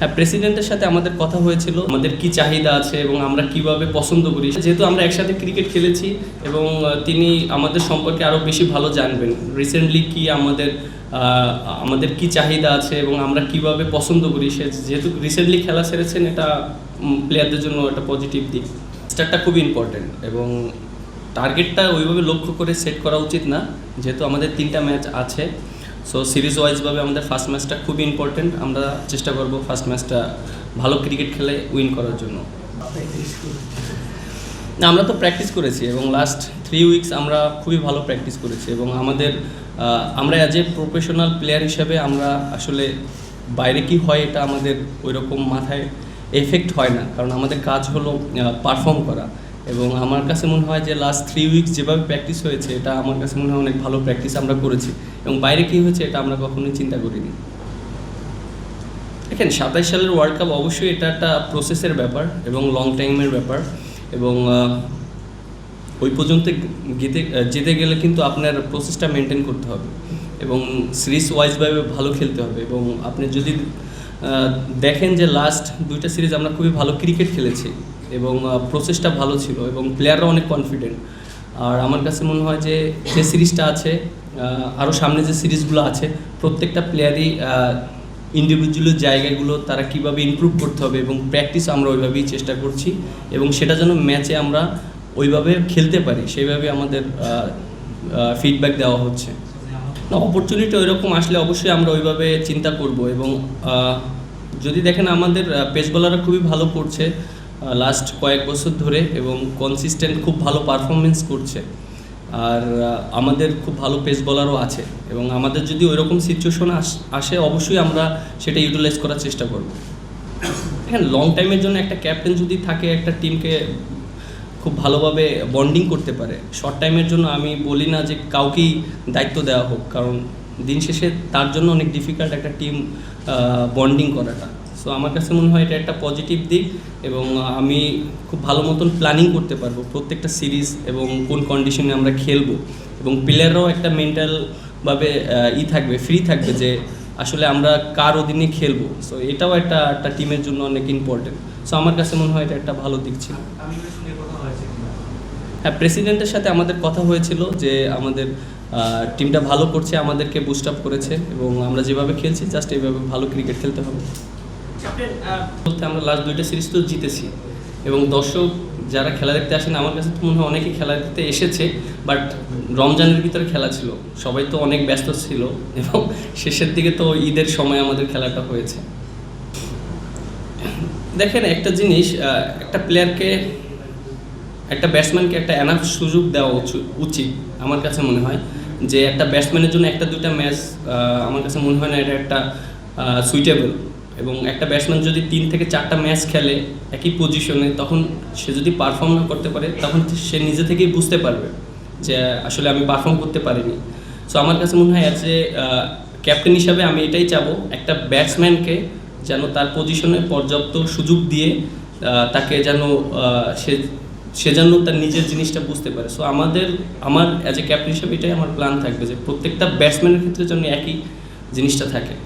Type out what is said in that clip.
হ্যাঁ, প্রেসিডেন্টের সাথে আমাদের কথা হয়েছিল আমাদের কি চাহিদা আছে এবং আমরা কিভাবে পছন্দ করি। যেহেতু আমরা একসাথে ক্রিকেট খেলেছি এবং তিনি আমাদের সম্পর্কে আরও বেশি ভালো জানবেন। রিসেন্টলি কি আমাদের কি চাহিদা আছে এবং আমরা কিভাবে পছন্দ করি, সে যেহেতু রিসেন্টলি খেলা সেরেছেন, এটা প্লেয়ারদের জন্য একটা পজিটিভ দিক। স্টারটা খুবই ইম্পর্টেন্ট এবং টার্গেটটা ওইভাবে লক্ষ্য করে সেট করা উচিত না, যেহেতু আমাদের 3টা ম্যাচ আছে। সো সিরিজ ওয়াইজভাবে আমাদের ফার্স্ট ম্যাচটা খুবই ইম্পর্টেন্ট। আমরা চেষ্টা করব ফার্স্ট ম্যাচটা ভালো ক্রিকেট খেলে উইন করার জন্য। না, আমরা তো প্র্যাকটিস করেছি এবং লাস্ট 3 উইকস আমরা খুবই ভালো প্র্যাকটিস করেছি এবং আমরা অ্যাজ এ প্রফেশনাল প্লেয়ার হিসেবে আমরা আসলে বাইরে কি হয় এটা আমাদের ওইরকম মাথায় এফেক্ট হয় না, কারণ আমাদের কাজ হলো পারফর্ম করা। এবং আমার কাছে মনে হয় যে লাস্ট 3 উইকস যেভাবে প্র্যাকটিস হয়েছে, এটা আমার কাছে মনে হয় অনেক ভালো প্র্যাকটিস আমরা করেছি এবং বাইরে কী হয়েছে এটা আমরা কখনোই চিন্তা করিনি। দেখেন, 27 সালের ওয়ার্ল্ড কাপ অবশ্যই এটা একটা প্রসেসের ব্যাপার এবং লং টাইমের ব্যাপার এবং ওই পর্যন্ত যেতে গেলে কিন্তু আপনার প্রসেসটা মেনটেন করতে হবে এবং সিরিজ ওয়াইজভাবে ভালো খেলতে হবে। এবং আপনি যদি দেখেন যে লাস্ট 2টা সিরিজ আমরা খুবই ভালো ক্রিকেট খেলেছি এবং প্রসেসটা ভালো ছিল এবং প্লেয়াররা অনেক কনফিডেন্ট। আর আমার কাছে মনে হয় যে সিরিজটা আছে, আরও সামনে যে সিরিজগুলো আছে, প্রত্যেকটা প্লেয়ারই ইন্ডিভিজুয়াল জায়গাগুলো তারা কীভাবে ইমপ্রুভ করতে হবে এবং প্র্যাকটিস আমরা ওইভাবেই চেষ্টা করছি এবং সেটা যেন ম্যাচে আমরা ওইভাবে খেলতে পারি, সেইভাবে আমাদের ফিডব্যাক দেওয়া হচ্ছে। না, অপরচুনিটি ওইরকম আসলে অবশ্যই আমরা ওইভাবে চিন্তা করব। এবং যদি দেখেন আমাদের পেস বোলাররা খুবই ভালো করছে লাস্ট কয়েক বছর ধরে এবং কনসিস্টেন্ট খুব ভালো পারফরমেন্স করছে। আর আমাদের খুব ভালো পেস বোলারও আছে এবং আমাদের যদি ওইরকম সিচুয়েশন আসে, অবশ্যই আমরা সেটা ইউটিলাইজ করার চেষ্টা করব। হ্যাঁ, লং টাইমের জন্য একটা ক্যাপ্টেন যদি থাকে, একটা টিমকে খুব ভালোভাবে বন্ডিং করতে পারে। শর্ট টাইমের জন্য আমি বলি না যে কাউকেই দায়িত্ব দেওয়া হোক, কারণ দিন শেষে তার জন্য অনেক ডিফিকাল্ট একটা টিম বন্ডিং করাটা। সো আমার কাছে মনে হয় এটা একটা পজিটিভ দিক এবং আমি খুব ভালো মতন প্ল্যানিং করতে পারবো প্রত্যেকটা সিরিজ এবং কোন কন্ডিশনে আমরা খেলবো এবং প্লেয়াররাও একটা মেন্টালভাবে থাকবে, ফ্রি থাকবে যে আসলে আমরা কার অধীনে খেলবো। সো এটাও একটা টিমের জন্য অনেক ইম্পর্টেন্ট। সো আমার কাছে মনে হয় এটা একটা ভালো দিক ছিল। হ্যাঁ, প্রেসিডেন্টের সাথে আমাদের কথা হয়েছিল যে আমাদের টিমটা ভালো করছে, আমাদেরকে বুস্ট আপ করেছে এবং আমরা যেভাবে খেলছি জাস্ট এইভাবে ভালো ক্রিকেট খেলতে হবে। আমরা লাস্ট 2টা সিরিজ তো জিতেছি এবং দর্শক যারা খেলা দেখতে আসেন, আমার কাছে তো মনে হয় অনেকেই খেলা দেখতে এসেছে, বাট রমজানের ভিতরে খেলা ছিল, সবাই তো অনেক ব্যস্ত ছিল এবং শেষের দিকে তো ঈদের সময় আমাদের খেলাটা হয়েছে। দেখেন, একটা জিনিস, একটা প্লেয়ারকে, একটা ব্যাটসম্যানকে একটা এনাফ সুযোগ দেওয়া উচিত। আমার কাছে মনে হয় যে একটা ব্যাটসম্যানের জন্য 1-2টা ম্যাচ আমার কাছে মনে হয় না এটা একটা সুইটেবল। এবং একটা ব্যাটসম্যান যদি 3 থেকে 4টা ম্যাচ খেলে একই পজিশনে, তখন সে যদি পারফর্ম না করতে পারে, তখন সে নিজে থেকেই বুঝতে পারবে যে আসলে আমি পারফর্ম করতে পারিনি। সো আমার কাছে মনে হয় অ্যাজ এ ক্যাপ্টেন হিসাবে আমি এটাই চাবো, একটা ব্যাটসম্যানকে যেন তার পজিশনে পর্যাপ্ত সুযোগ দিয়ে তাকে যেন সে যেন তার নিজের জিনিসটা বুঝতে পারে। সো আমার অ্যাজ এ ক্যাপ্টেন হিসাবে এটাই আমার প্ল্যান থাকবে যে প্রত্যেকটা ব্যাটসম্যানের ক্ষেত্রে যেন একই জিনিসটা থাকে।